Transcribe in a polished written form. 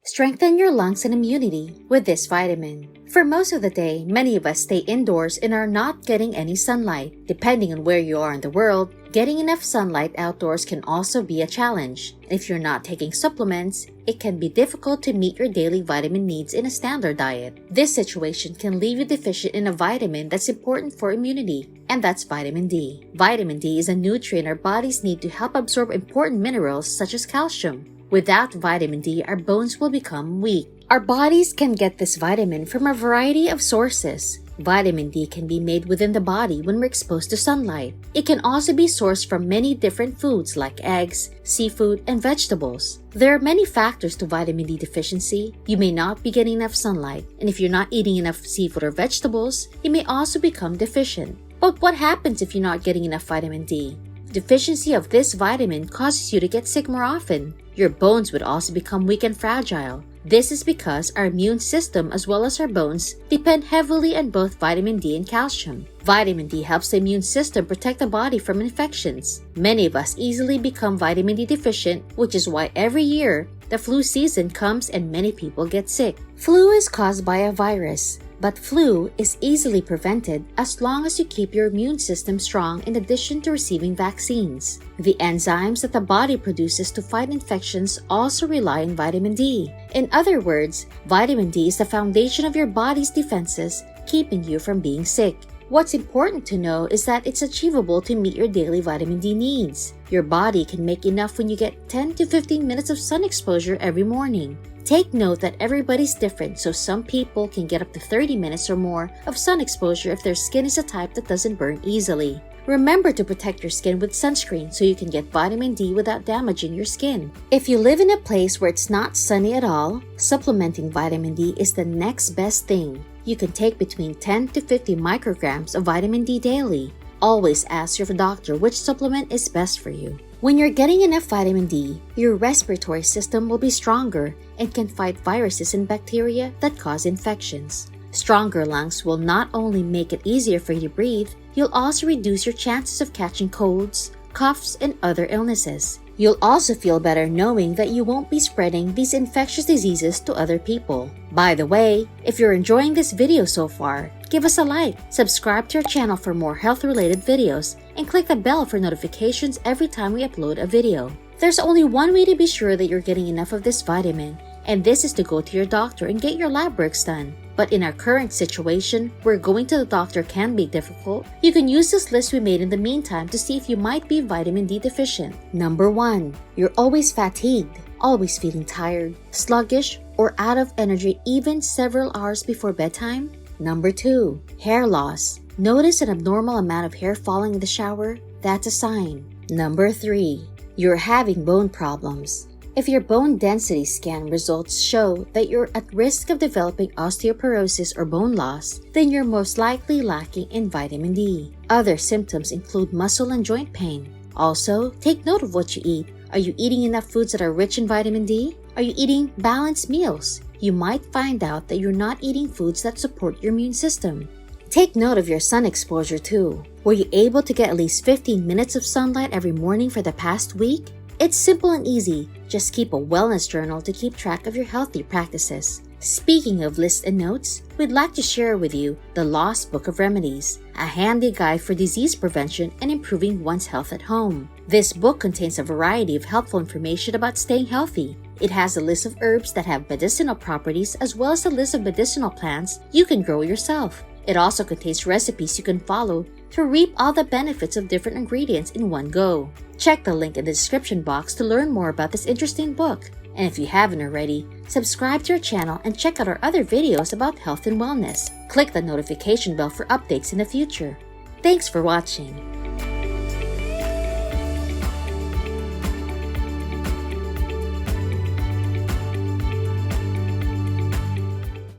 Strengthen your lungs and immunity with this vitamin. For most of the day, many of us stay indoors and are not getting any sunlight. Depending on where you are in the world, getting enough sunlight outdoors can also be a challenge. If you're not taking supplements, it can be difficult to meet your daily vitamin needs in a standard diet. This situation can leave you deficient in a vitamin that's important for immunity, and that's vitamin D. Vitamin D is a nutrient our bodies need to help absorb important minerals such as calcium. Without vitamin D, our bones will become weak. Our bodies can get this vitamin from a variety of sources. Vitamin D can be made within the body when we're exposed to sunlight. It can also be sourced from many different foods like eggs, seafood, and vegetables. There are many factors to vitamin D deficiency. You may not be getting enough sunlight, and if you're not eating enough seafood or vegetables, you may also become deficient. But what happens if you're not getting enough vitamin D? Deficiency of this vitamin causes you to get sick more often. Your bones would also become weak and fragile. This is because our immune system as well as our bones depend heavily on both vitamin D and calcium. Vitamin D helps the immune system protect the body from infections. Many of us easily become vitamin D deficient, which is why every year the flu season comes and many people get sick. Flu is caused by a virus. But flu is easily prevented as long as you keep your immune system strong in addition to receiving vaccines. The enzymes that the body produces to fight infections also rely on vitamin D. In other words, vitamin D is the foundation of your body's defenses, keeping you from being sick. What's important to know is that it's achievable to meet your daily vitamin D needs. Your body can make enough when you get 10 to 15 minutes of sun exposure every morning. Take note that everybody's different, so some people can get up to 30 minutes or more of sun exposure if their skin is a type that doesn't burn easily. Remember to protect your skin with sunscreen so you can get vitamin D without damaging your skin. If you live in a place where it's not sunny at all, supplementing vitamin D is the next best thing. You can take between 10 to 50 micrograms of vitamin D daily. Always ask your doctor which supplement is best for you. When you're getting enough vitamin D, your respiratory system will be stronger and can fight viruses and bacteria that cause infections. Stronger lungs will not only make it easier for you to breathe, you'll also reduce your chances of catching colds, coughs, and other illnesses. You'll also feel better knowing that you won't be spreading these infectious diseases to other people. By the way, if you're enjoying this video so far, give us a like, subscribe to our channel for more health-related videos, and click the bell for notifications every time we upload a video. There's only one way to be sure that you're getting enough of this vitamin, and this is to go to your doctor and get your lab works done. But in our current situation, where going to the doctor can be difficult, you can use this list we made in the meantime to see if you might be vitamin D deficient. Number 1. You're always fatigued, always feeling tired, sluggish, or out of energy even several hours before bedtime. Number 2. Hair loss. Notice an abnormal amount of hair falling in the shower? That's a sign. Number 3. You're having bone problems. If your bone density scan results show that you're at risk of developing osteoporosis or bone loss, then you're most likely lacking in vitamin D. Other symptoms include muscle and joint pain. Also, take note of what you eat. Are you eating enough foods that are rich in vitamin D? Are you eating balanced meals? You might find out that you're not eating foods that support your immune system. Take note of your sun exposure too. Were you able to get at least 15 minutes of sunlight every morning for the past week? It's simple and easy. Just keep a wellness journal to keep track of your healthy practices. Speaking of lists and notes, we'd like to share with you the Lost Book of Remedies, a handy guide for disease prevention and improving one's health at home. This book contains a variety of helpful information about staying healthy. It has a list of herbs that have medicinal properties as well as a list of medicinal plants you can grow yourself. It also contains recipes you can follow to reap all the benefits of different ingredients in one go. Check the link in the description box to learn more about this interesting book. And if you haven't already, subscribe to our channel and check out our other videos about health and wellness. Click the notification bell for updates in the future. Thanks for watching.